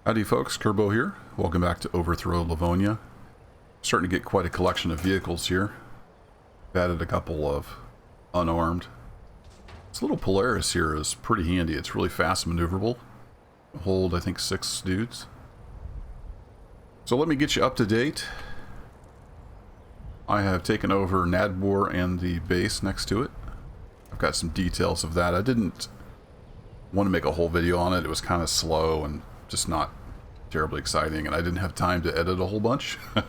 Howdy folks, Kerbo here. Welcome back to Overthrow, Livonia. Starting to get quite a collection of vehicles here. Added a couple of unarmed. This little Polaris here is pretty handy. It's really fast and maneuverable. Hold, I think, 6 dudes. So let me get you up to date. I have taken over Nadbor and the base next to it. I've got some details of that. I didn't want to make a whole video on it. It was kind of slow and just not terribly exciting, and I didn't have time to edit a whole bunch. But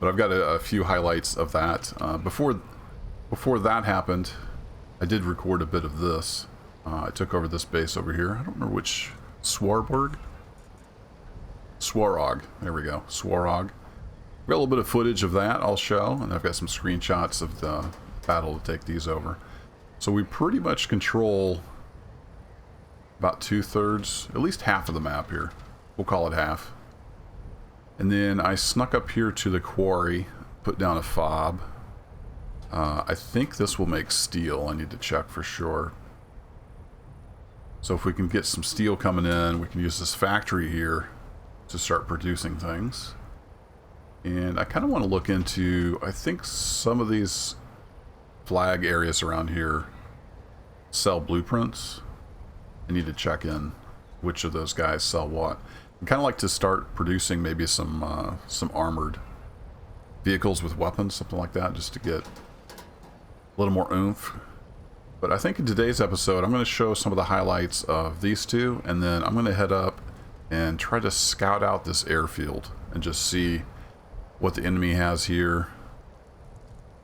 I've got a few highlights of that. Before that happened, I did record a bit of this. I took over this base over here. I don't remember which... Swarborg? Swarog. There we go. Swarog. Got a little bit of footage of that I'll show, and I've got some screenshots of the battle to take these over. So we pretty much control about 2/3, at least half of the map here. We'll call it half. And then I snuck up here to the quarry, put down a fob. I think this will make steel. I need to check for sure. So if we can get some steel coming in, we can use this factory here to start producing things. And I kind of want to look into, I think some of these flag areas around here sell blueprints. I need to check in which of those guys sell what. I'd kind of like to start producing maybe some armored vehicles with weapons, something like that, just to get a little more oomph. But I think in today's episode, I'm going to show some of the highlights of these two, and then I'm going to head up and try to scout out this airfield and just see what the enemy has here,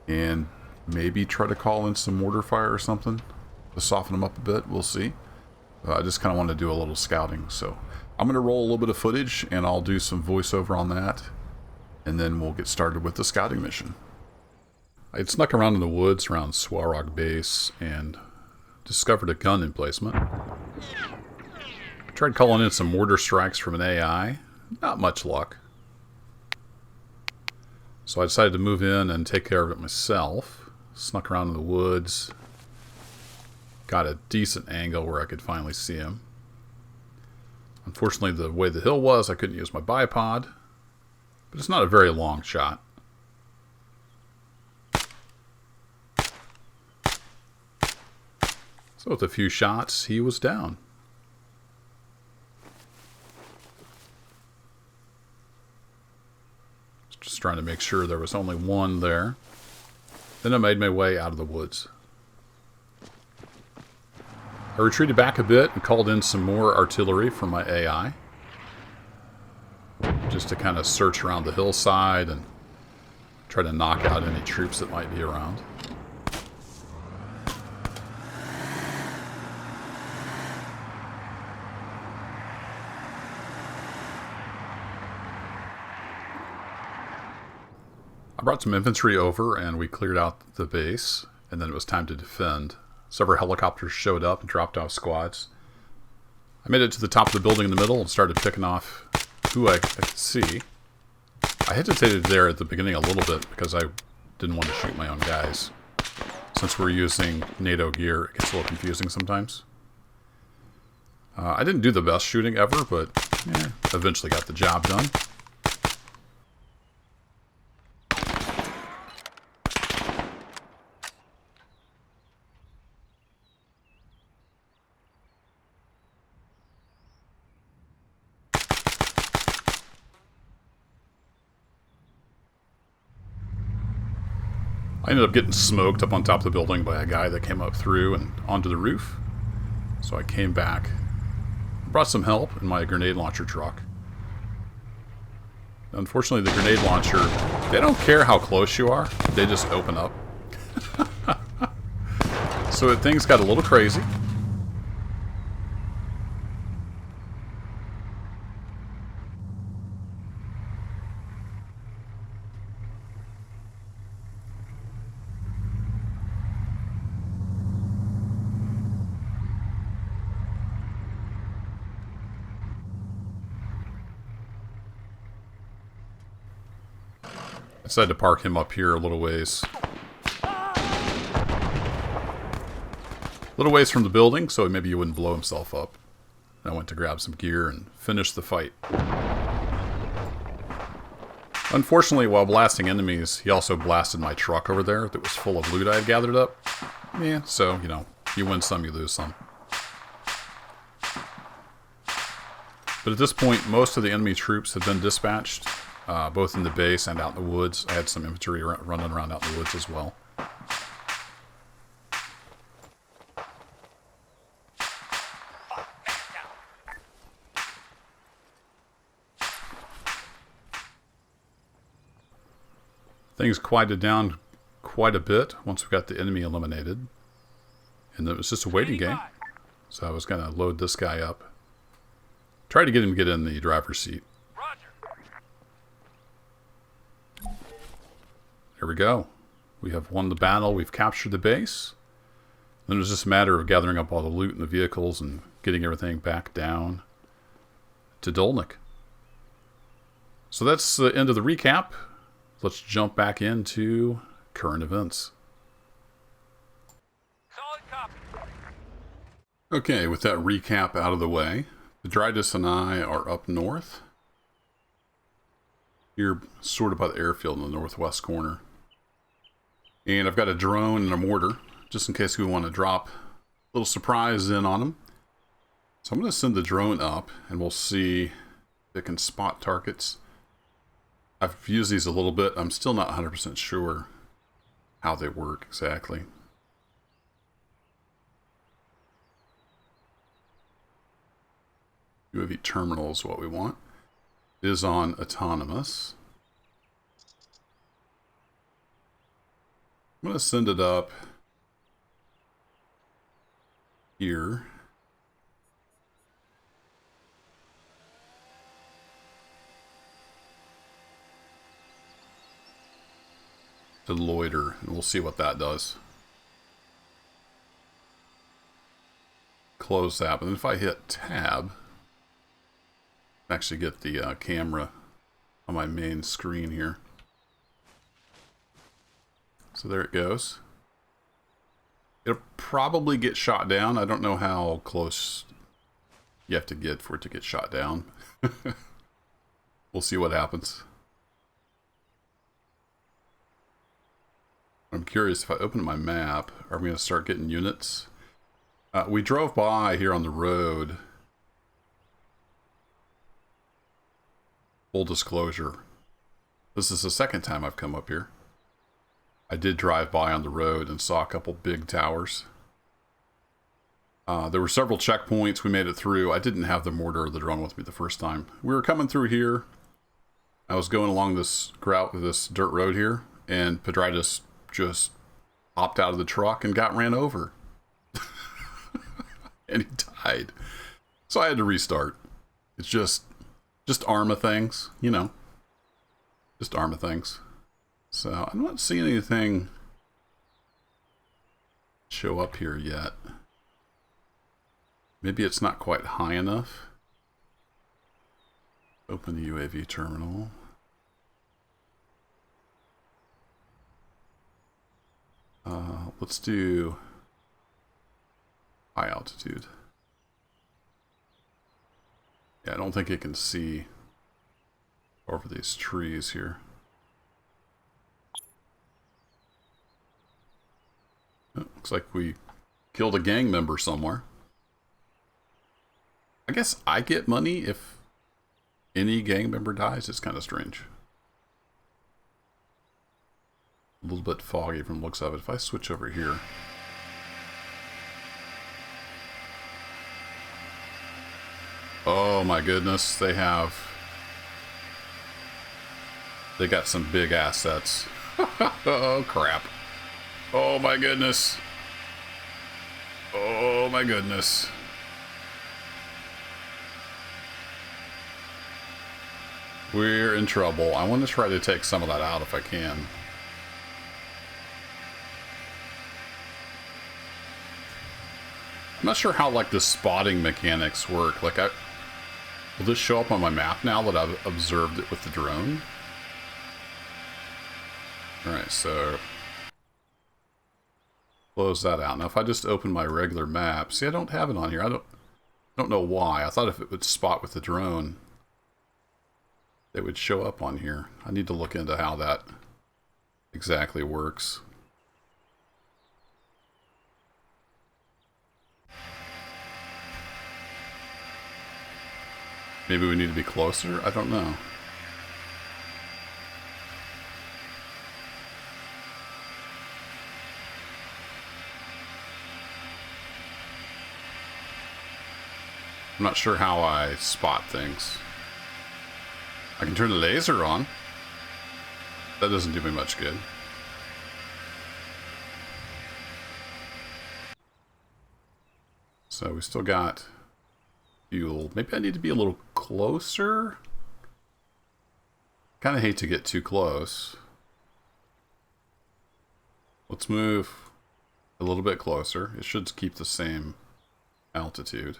and maybe try to call in some mortar fire or something to soften them up a bit. We'll see. I just kind of want to do a little scouting, so I'm going to roll a little bit of footage and I'll do some voiceover on that, and then we'll get started with the scouting mission. I had snuck around in the woods around Swarog base and discovered a gun emplacement. I tried calling in some mortar strikes from an AI. Not much luck. So I decided to move in and take care of it myself. Snuck around in the woods. Got a decent angle where I could finally see him. Unfortunately, the way the hill was, I couldn't use my bipod. But it's not a very long shot. So with a few shots, he was down. Just trying to make sure there was only one there. Then I made my way out of the woods. I retreated back a bit and called in some more artillery from my AI. Just to kind of search around the hillside and try to knock out any troops that might be around. I brought some infantry over and we cleared out the base, and then it was time to defend. Several helicopters showed up and dropped off squads. I made it to the top of the building in the middle and started picking off who I could see. I hesitated there at the beginning a little bit because I didn't want to shoot my own guys. Since we're using NATO gear, it gets a little confusing sometimes. I didn't do the best shooting ever, but eventually got the job done. I ended up getting smoked up on top of the building by a guy that came up through and onto the roof. So I came back, brought some help in my grenade launcher truck. Unfortunately, the grenade launcher, they don't care how close you are, they just open up. So things got a little crazy. I decided to park him up here a little ways. A little ways from the building, so maybe he wouldn't blow himself up. I went to grab some gear and finish the fight. Unfortunately, while blasting enemies, he also blasted my truck over there that was full of loot I had gathered up. Yeah, so, you know, you win some, you lose some. But at this point, most of the enemy troops had been dispatched, both in the base and out in the woods. I had some infantry running around out in the woods as well. Things quieted down quite a bit once we got the enemy eliminated. And it was just a waiting game. So I was going to load this guy up. Try to get him to get in the driver's seat. There we go. We have won the battle. We've captured the base. Then it was just a matter of gathering up all the loot in the vehicles and getting everything back down to Dolnik. So that's the end of the recap. Let's jump back into current events. Solid copy. Okay, with that recap out of the way, Addons and I are up north. Here, sort of by the airfield in the northwest corner. And I've got a drone and a mortar, just in case we want to drop a little surprise in on them. So I'm going to send the drone up, and we'll see if it can spot targets. I've used these a little bit. I'm still not 100% sure how they work exactly. UAV terminal is what we want. It is on autonomous. I'm going to send it up here. To loiter, and we'll see what that does. Close that, but then if I hit tab, actually get the camera on my main screen here. So there it goes. It'll probably get shot down. I don't know how close you have to get for it to get shot down. We'll see what happens. I'm curious, if I open my map, are we going to start getting units? We drove by here on the road. Full disclosure, this is the second time I've come up here. I did drive by on the road and saw a couple big towers. There were several checkpoints. We made it through. I didn't have the mortar or the drone with me the first time. We were coming through here. I was going along this dirt road here, and Addons just hopped out of the truck and got ran over. And he died. So I had to restart. It's just ArmA things, you know. Just ArmA things. So I'm not seeing anything show up here yet. Maybe it's not quite high enough. Open the UAV terminal. Let's do high altitude. Yeah, I don't think it can see over these trees here. Oh, looks like we killed a gang member somewhere. I guess I get money if any gang member dies. It's kind of strange. A little bit foggy from the looks of it. If I switch over here. Oh my goodness, they got some big assets. Oh crap. Oh my goodness. Oh my goodness. We're in trouble. I want to try to take some of that out if I can. I'm not sure how like the spotting mechanics work. Like will this show up on my map now that I've observed it with the drone? Alright, so close that out. Now if I just open my regular map, see I don't have it on here. Don't know why. I thought if it would spot with the drone, they would show up on here. I need to look into how that exactly works. Maybe we need to be closer? I don't know. I'm not sure how I spot things. I can turn the laser on. That doesn't do me much good. So we still got fuel. Maybe I need to be a little closer. Kind of hate to get too close. Let's move a little bit closer. It should keep the same altitude.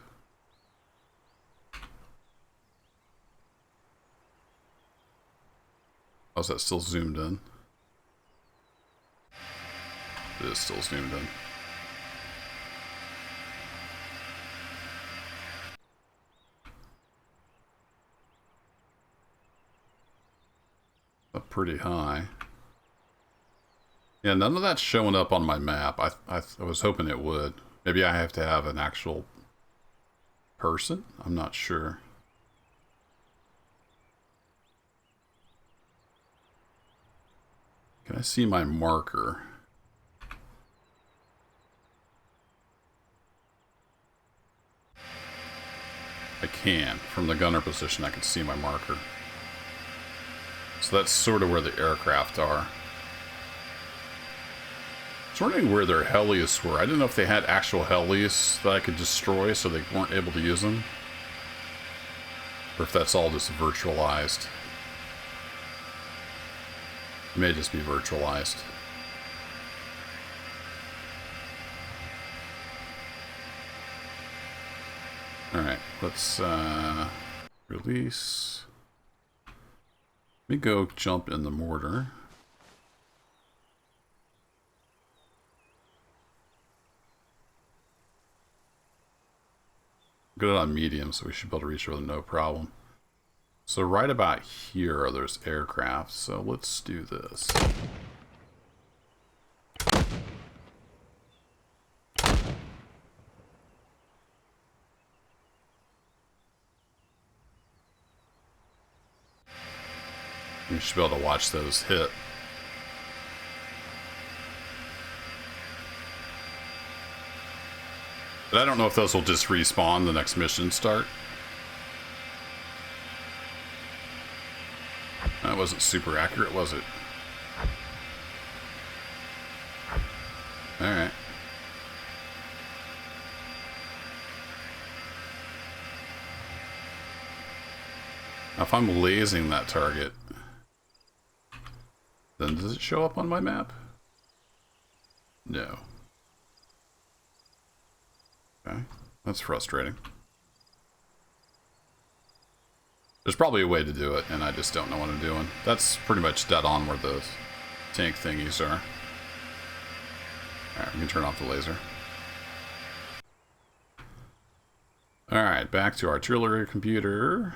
Oh, is that still zoomed in? It is still zoomed in. Up pretty high. Yeah, none of that's showing up on my map. I was hoping it would. Maybe I have to have an actual person? I'm not sure. Can I see my marker? I can. From the gunner position, I can see my marker. So that's sort of where the aircraft are. I was wondering where their helis were. I didn't know if they had actual helis that I could destroy so they weren't able to use them. Or if that's all just virtualized. It may just be virtualized. Alright, let's release. Let me go jump in the mortar. Good on medium, so we should be able to reach over no problem. So right about here are those aircraft, so let's do this. You should be able to watch those hit. But I don't know if those will just respawn the next mission start. That wasn't super accurate, was it? Alright. Now if I'm lasing that target, then does it show up on my map? No. Okay, that's frustrating. There's probably a way to do it, and I just don't know what I'm doing. That's pretty much dead on where the tank thingies are. Alright, we can turn off the laser. Alright, back to artillery computer.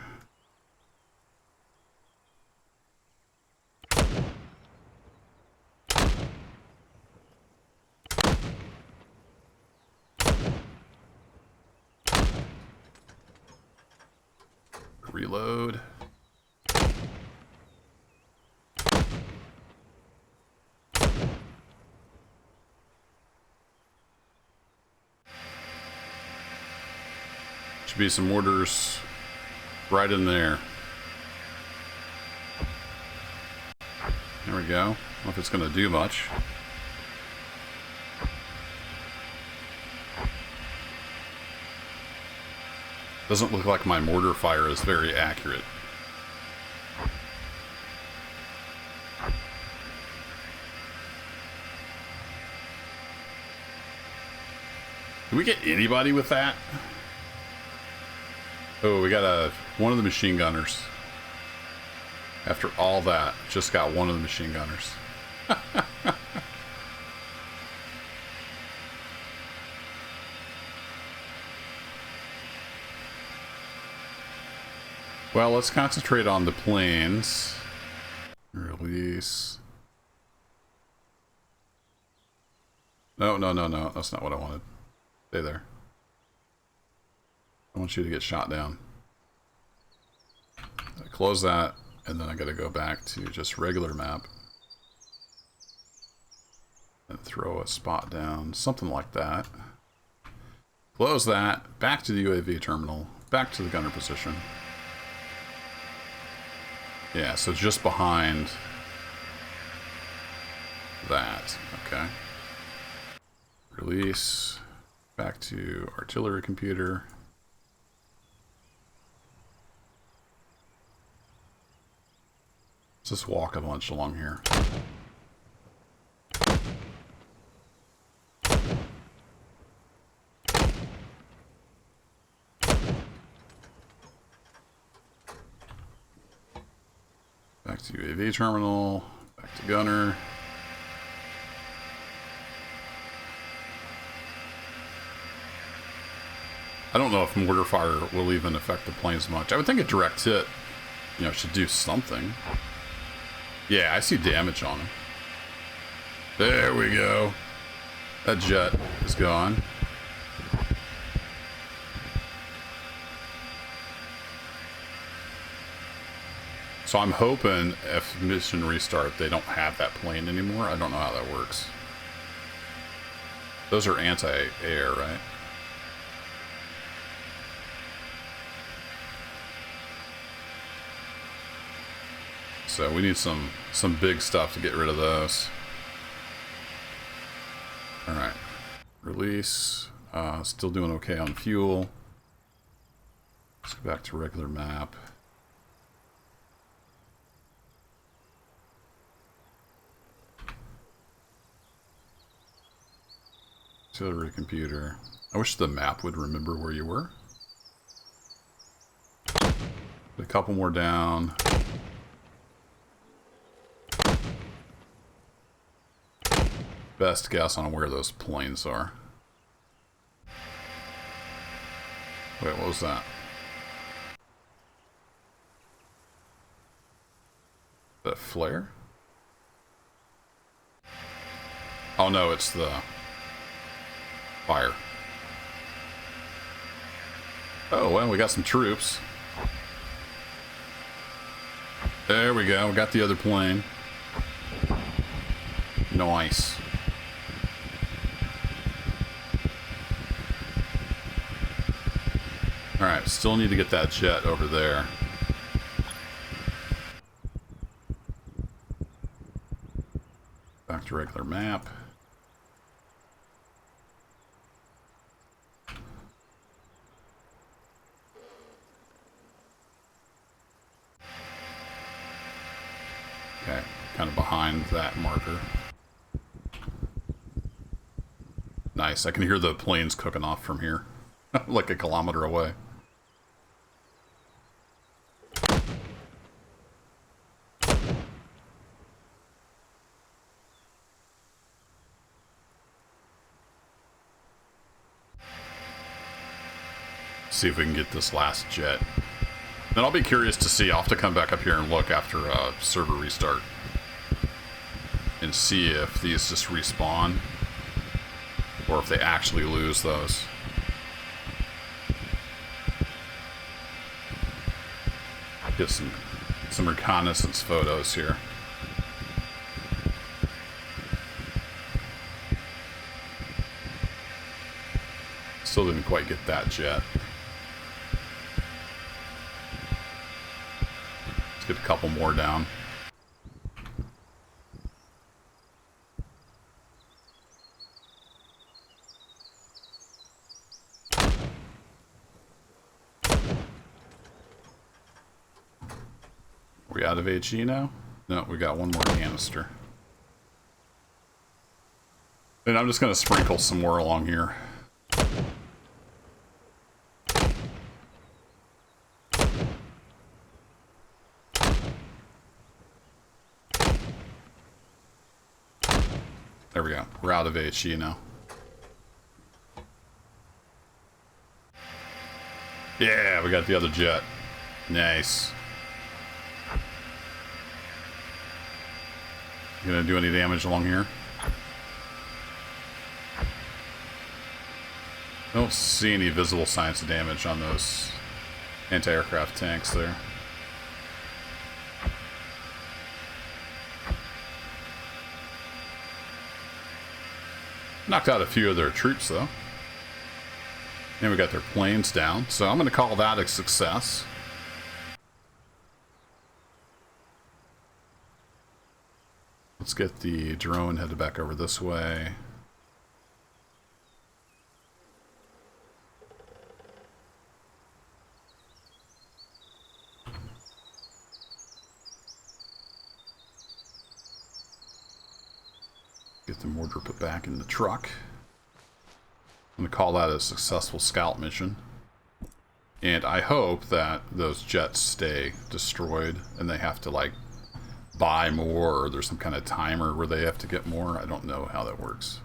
Reload. Should be some orders right in there. There we go. I don't know if it's going to do much. Doesn't look like my mortar fire is very accurate. Did we get anybody with that? Oh, we got one of the machine gunners. After all that, just got one of the machine gunners. Well, let's concentrate on the planes. Release. No, no, no, no. That's not what I wanted. Stay there. I want you to get shot down. Close that, and then I gotta go back to just regular map. And throw a spot down. Something like that. Close that. Back to the UAV terminal. Back to the gunner position. Yeah, so just behind that. Okay. Release. Back to artillery computer. Let's just walk a bunch along here. Back to UAV terminal, back to gunner. I don't know if mortar fire will even affect the planes much. I would think a direct hit, you know, should do something. Yeah, I see damage on him. There we go. That jet is gone. So I'm hoping if mission restart, they don't have that plane anymore. I don't know how that works. Those are anti-air, right? So we need some big stuff to get rid of those. All right, release. Still doing okay on fuel. Let's go back to regular map. Artillery computer. I wish the map would remember where you were. A couple more down. Best guess on where those planes are. Wait, what was that? That flare? Oh no, it's the fire. Oh, well, we got some troops. There we go. We got the other plane. Nice. Alright, still need to get that jet over there. Back to regular map. Okay, kind of behind that marker. Nice, I can hear the planes cooking off from here. Like a kilometer away. See if we can get this last jet. Then I'll be curious to see. I'll have to come back up here and look after a server restart and see if these just respawn or if they actually lose those. Get some reconnaissance photos here. Still didn't quite get that jet. Let's get a couple more down. We out of HE now? No, we got one more canister. And I'm just going to sprinkle some more along here. There we go. We're out of HE now. Yeah, we got the other jet. Nice. You gonna do any damage along here? I don't see any visible signs of damage on those anti-aircraft tanks there. Knocked out a few of their troops, though. And we got their planes down, so I'm going to call that a success. Let's get the drone headed back over this way. Get the mortar put back in the truck. I'm going to call that a successful scout mission. And I hope that those jets stay destroyed and they have to, like, buy more, or there's some kind of timer where they have to get more. I don't know how that works.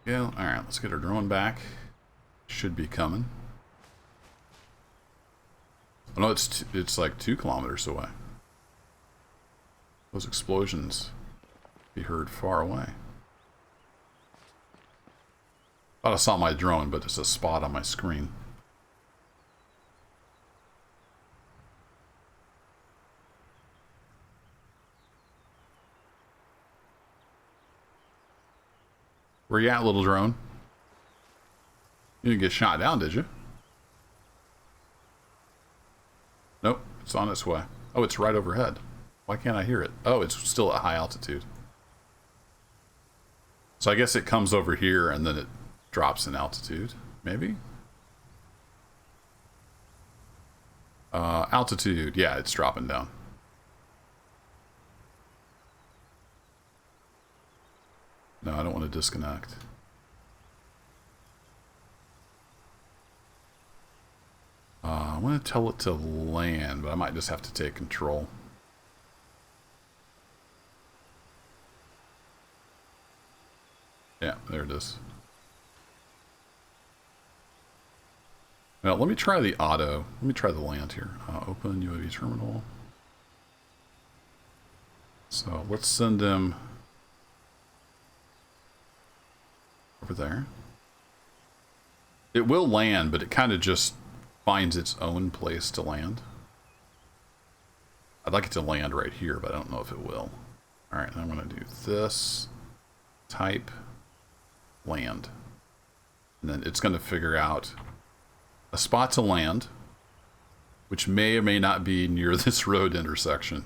Yeah, alright, let's get our drone back. Should be coming. Oh no, it's like 2 kilometers away. Those explosions be heard far away. Thought I saw my drone, but it's a spot on my screen. Where you at, little drone? You didn't get shot down, did you? Nope, it's on its way. Oh, it's right overhead. Why can't I hear it? Oh, it's still at high altitude. So I guess it comes over here and then it drops in altitude, maybe? Altitude, yeah, it's dropping down. No, I don't want to disconnect. I want to tell it to land, but I might just have to take control. Yeah, there it is. Now, let me try the auto. Let me try the land here. Open UAV terminal. So let's send him over there. It will land, but it kind of just finds its own place to land. I'd like it to land right here, but I don't know if it will. All right, I'm going to do this. Type land. And then it's going to figure out a spot to land, which may or may not be near this road intersection.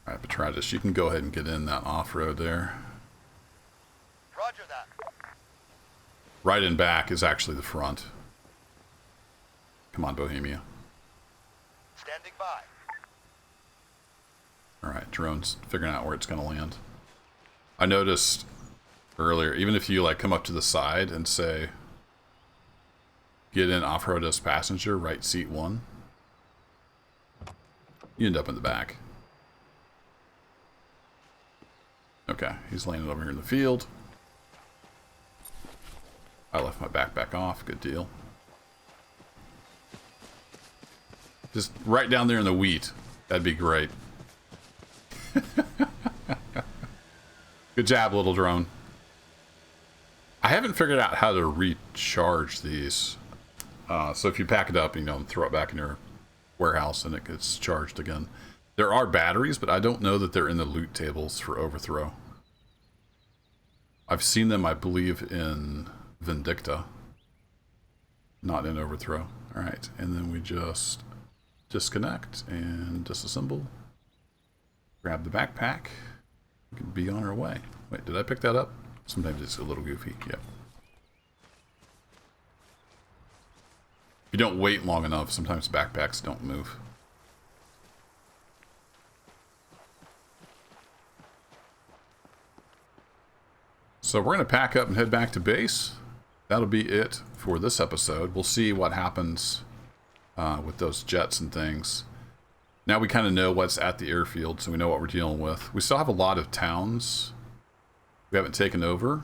All right, Petratus, you can go ahead and get in that off-road there. Roger that. Right in back is actually the front. Come on, Bohemia. Standing by. All right, drone's figuring out where it's going to land. I noticed earlier, even if you like come up to the side and say, get in off-road as passenger, right seat 1, you end up in the back. Okay, he's landed over here in the field. I left my backpack off, good deal. Just right down there in the wheat. That'd be great. Good job, little drone. I haven't figured out how to recharge these. So if you pack it up, you know, and throw it back in your warehouse and it gets charged again. There are batteries, but I don't know that they're in the loot tables for Overthrow. I've seen them, I believe, in Vindicta. Not in Overthrow. Alright, and then we just disconnect and disassemble. Grab the backpack. We can be on our way. Wait, did I pick that up? Sometimes it's a little goofy. Yep. If you don't wait long enough, sometimes backpacks don't move. So we're going to pack up and head back to base. That'll be it for this episode. We'll see what happens with those jets and things. Now we kind of know what's at the airfield, so we know what we're dealing with. We still have a lot of towns we haven't taken over.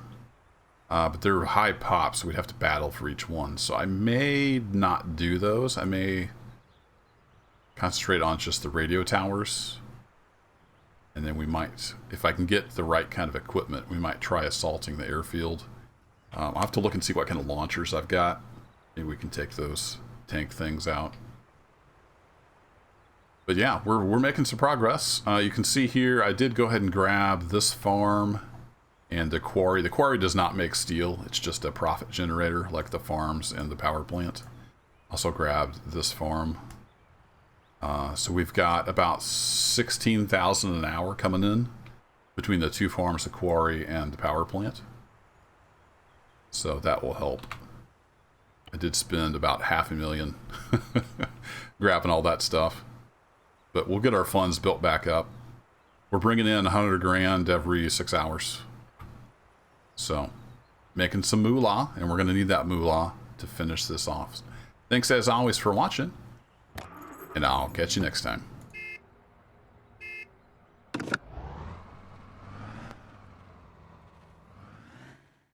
But they're high pops, so we'd have to battle for each one. So I may not do those. I may concentrate on just the radio towers. And then we might, if I can get the right kind of equipment, we might try assaulting the airfield. I'll have to look and see what kind of launchers I've got. Maybe we can take those tank things out. But yeah, we're making some progress. You can see here, I did go ahead and grab this farm and the quarry. The quarry does not make steel. It's just a profit generator like the farms and the power plant. Also grabbed this farm. So we've got about 16,000 an hour coming in between the two farms, the quarry and the power plant. So that will help. I did spend about $500,000 grabbing all that stuff. But we'll get our funds built back up. We're bringing in 100 grand every 6 hours. So, making some moolah, and we're going to need that moolah to finish this off. Thanks as always for watching, and I'll catch you next time.